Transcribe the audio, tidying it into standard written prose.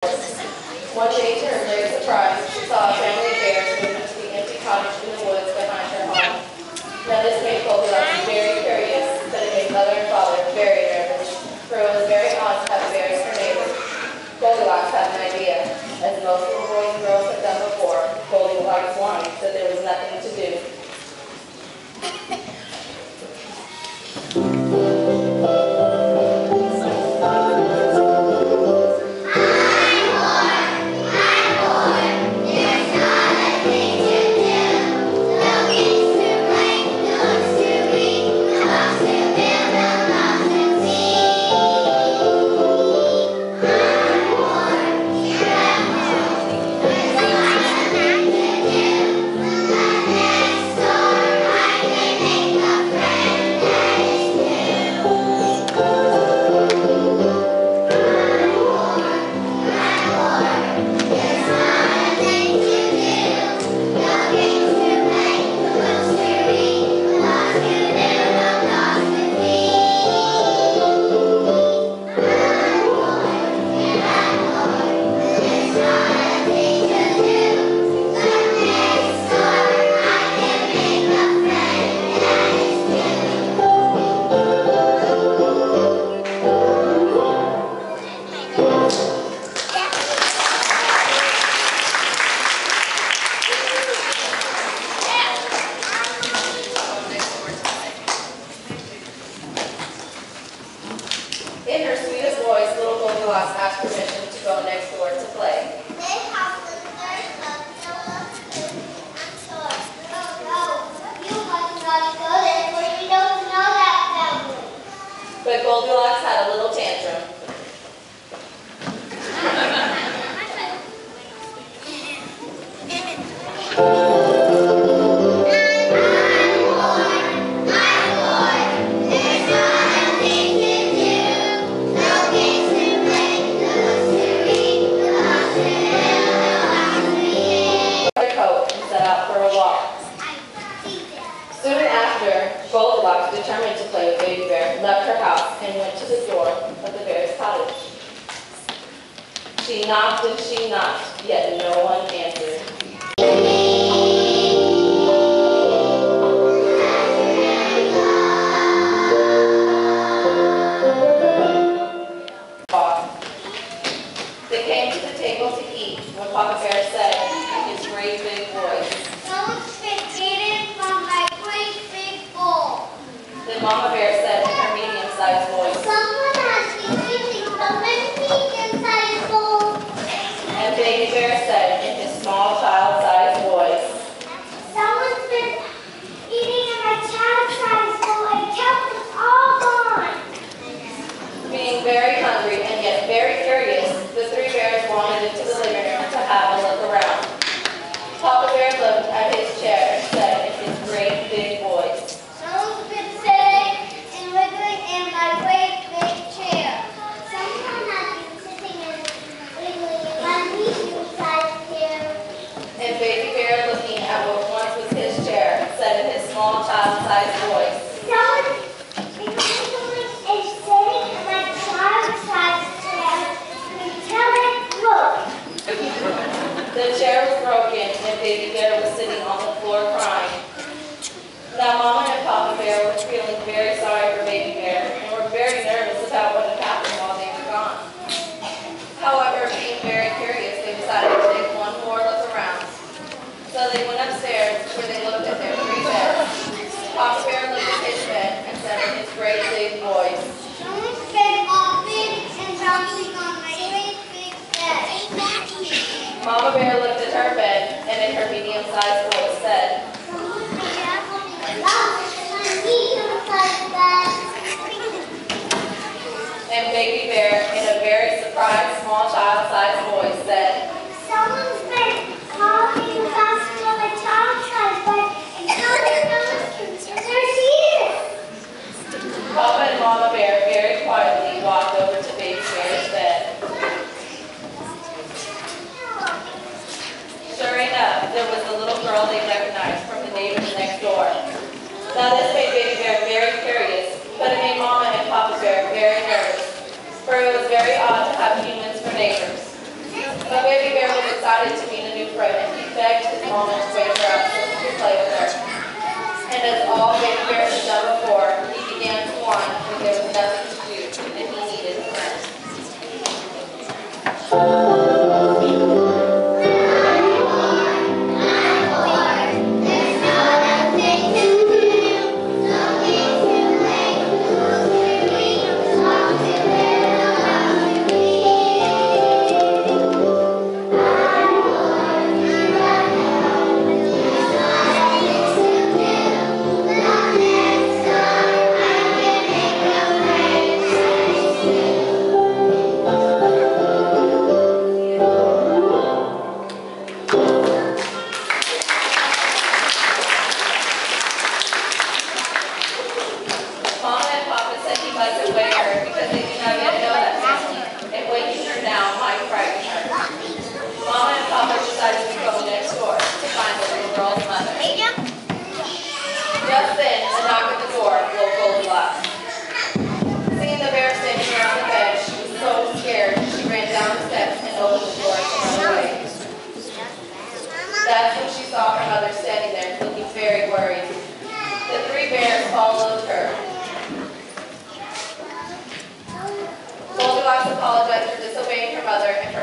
One day, to her great surprise, she saw a family of bears moving to the empty cottage in the woods behind her home. Now this made Goldilocks very curious, but it made Mother and Father very nervous, for it was very odd to have bears for neighbors. Goldilocks had an idea. As most little boys and girls had done before, Goldilocks whined that there was nothing to do. In her sweetest voice, little Goldilocks asked permission to go next door to play. They have sisters of Goldilocks, and toys. Oh no, you must not go there, for you don't know that family. But Goldilocks had a little tantrum. Soon after, Goldilocks, determined to play with Baby Bear, left her house and went to the door of the bear's cottage. She knocked and she knocked, yet no one answered. They came to the table to eat when Papa Bear said in his great big voice, "Someone's been eating from my great big bowl." Then Mama Bear said in her medium-sized voice, "Someone has been eating from my medium-sized bowl." and Baby Bear said in his small child-sized voice, "Someone's been eating in my child-sized bowl and kept us all gone." Being very hungry and yet very curious, the three bears wandered into the living room to have a look around. Papa Bear looked at his chair and said in his great big voice, "Someone's been sitting and wiggling in my great big chair." "Someone has been sitting and wiggling in my medium-sized chair." and Baby Bear, looking at what once was his chair, said in his small child-sized voice, "Someone is sitting in my child-sized chair until it broke." the chair was broken and Baby Bear was sitting on the floor crying. Now Mama and Papa Bear were feeling very sorry for Baby Bear and were very nervous about what had happened while they were gone. However, being very curious, they decided to take one more look around. So they went upstairs where they looked at their three beds. Papa Bear looked at his bed and said in his great big voice, "Someone's been hopping and bouncing on my great big bed." Mama Bear looked at her bed and in her medium-sized voice said, "Someone's been dancing and bouncing in my medium-sized bed." and Baby Bear in a very surprised, small child-sized voice said, "Someone's been hopping and bouncing on my child-sized bed and counting their tears." Papa and Mama Bear very quietly walked over to Baby Bear's bed. Sure enough, there was the little girl they recognized from the neighbors next door. Now this made Baby Bear very curious, but it made Mama and Papa Bear very nervous, for it was very odd to have humans for neighbors. decided to meet a new friend, and he begged his mama to wake her up so he could play with her. And as all baby bears had done before, he began to whine when there was nothing to do, and he needed a friend. Mama and Papa said he mustn't wake her because they do not yet know that family, and waking her now might frighten her. Mama and Papa decided to go next door to find the little girl's mother. Just then, a knock at the door woke Goldilocks. Seeing the bear standing around the bed, she was so scared she ran down the steps and opened the door to run away. That's when she saw her mother standing there looking very worried. The three bears followed her. Goldilocks apologized for disobeying her mother and for